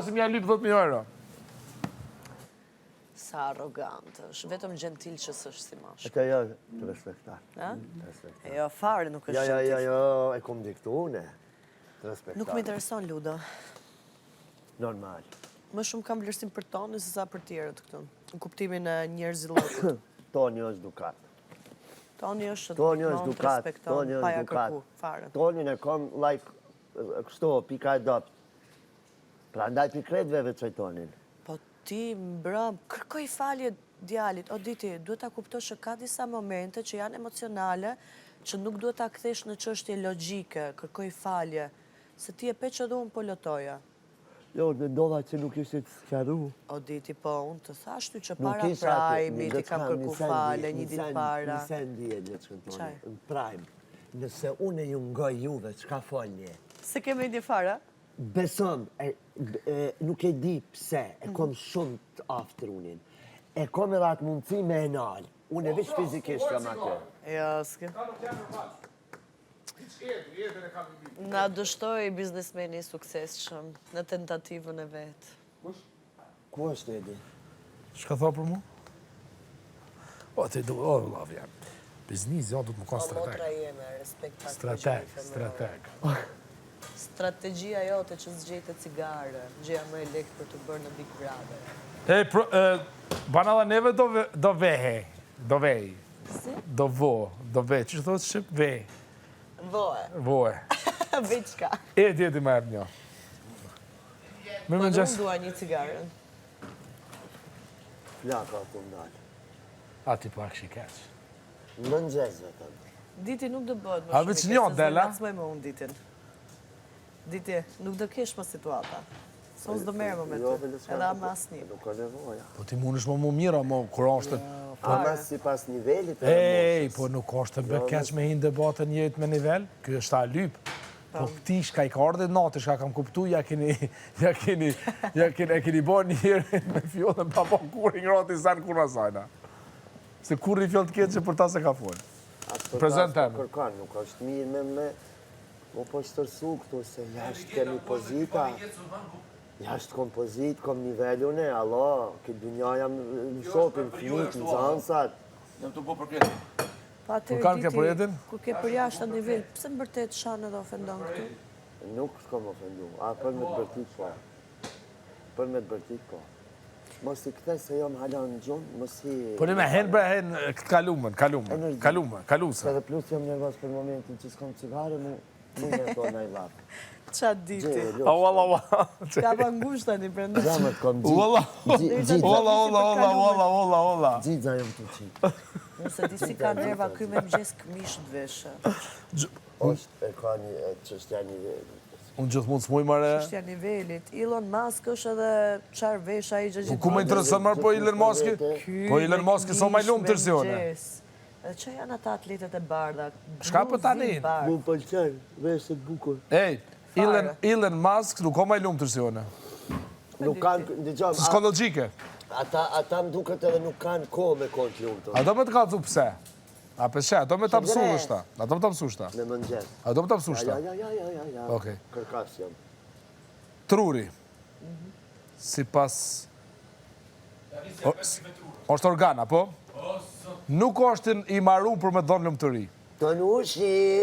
Se m'ja lyp 10.000 euro. Sa arrogant është, vetëm gentil që s'është si mashkull. Këtë jo të respektar. Jo, fare nuk është gentil. Jo, e kom diktu une. Të respektar. Nuk më intereson Ludo. Normal. Më shumë kam vlerësim për Toni se sa për tjerët këtu. Në kuptimin e njerëzillokut. Toni është dukat. Toni është dukat. respekton, paja kërku, fare. Tonin e kom, kështu, pika e dop. Pra ndaj pikretve veçoj Tonin. Po ti mbrëm, kërkoj falje djalit. O diti, duhet ta kuptosh që ka disa momente që janë emocionale, që nuk duhet ta kthesh në çështje logjike, kërkoj falje. Se ti e pe që dhe unë po lotoja. Jo, mendova që nuk ishte të sqaru. O diti, po, unë të thash ty që para prajmi ti kam kërku falje një ditë para. Nise ndije një që Toni, në prajm. Nëse unë ju ngoj juve, çka folje? Se keme një fara? Besom, nuk e di pse, e kom shumë të aftër unin. E kom edhe atë mundësi me e nalë. Unë e veç fizikisht jam atë. Jo, s'ke. Na dështoj biznesmeni suksesshëm në tentativën e vetë. Ku është Edi? Shka tha për mu? O, ti du, o, lav jam. Biznis, jo, du të më konë O, motra strateg. jeme, respekt pak. Strateg. Strategjia jote që zgjejtë cigare, gjëja më e lekë për të bërë në Big Brother. Bana dhe neve do vehe, do vej, Si? do ve, që thotë shqip? Vej, Voe. voe. Veçka. Edi më erë një. Po dhe unë dua një cigare. Flaka të ndalë. A ti pak shikeq. Në mëngjes vetëm. Diti nuk do bëhet më A veç një, Dela? Se më unë ditin. Diti, nuk do kesh më situata. Se unë s'do merë më me ty. Edhe ama asni. Nuk ka nevoja. Po ti mund është më mu mira, më kur është... Ama si pas nivelit e Ej, po nuk është të bekeq me hinë debatën jetë me nivel, kjo është ta lyp. Po këti shka i ka ardhe natë, shka kam kuptu, ja keni bo njërë me fjollën pa po kur i ngrati sen kur asajna. Se kur i fjollë të ketë që për ta se ka folë. Prezent temë. Kërkan, nuk është mirë me po shtërsu këtu, se jashtë kemi pozita. Jashtë kom pozit, kom nivellune, Allah, këtë dunja jam në shopin, finit, në zansat. Jam të bo për kretin. Pa të Kur kanë ke për jetin? Kur ke për jashtë atë nivel, pse më bërtet shanë edhe ofendon këtu? Nuk s'kom ofendu, a për me të bërtit po. Për me të bërtit po. Mos i këthe se jam hala në gjumë, mos i... Po një me hen bre hen këtë kalume. Edhe plus jam nervos për momentin që s'kom cigare, mu me to në i lapë. Qa diti? Walla. Ka pa ngushta një brenda. Gjamët kom Walla. Gjidza jam të qitë. Nëse di si ka nerva, kuj me mëgjes këmish të veshë. është e ka një qështja nivellit. Unë gjithë mund s'muj mare... Qështja nivelit. Elon Musk është edhe qarë vesha i gjëgjit. Ku me interesën marë po Elon Musk? Po Elon Musk so ma lumë tërsione. Edhe që janë ata atletet e barda? Shka po tani? Mu pëlqen, veshët bukur. Ej, Elon Musk nuk ka ma lumë tërsione. Nuk kanë, ndëgjom, S'ka logike. ata më duket edhe nuk kanë kohë me konë të lumë. A do me të ka thu pse? A pëse, do me të mësu shta. A do me të mësu shta. Me mëngjes. A do me të mësu shta. Ja. Okej. Kërkas jam. Truri. Si pas... është organ, apo? Nuk është i maru për me dhonë lëmë të ri. Të nushi!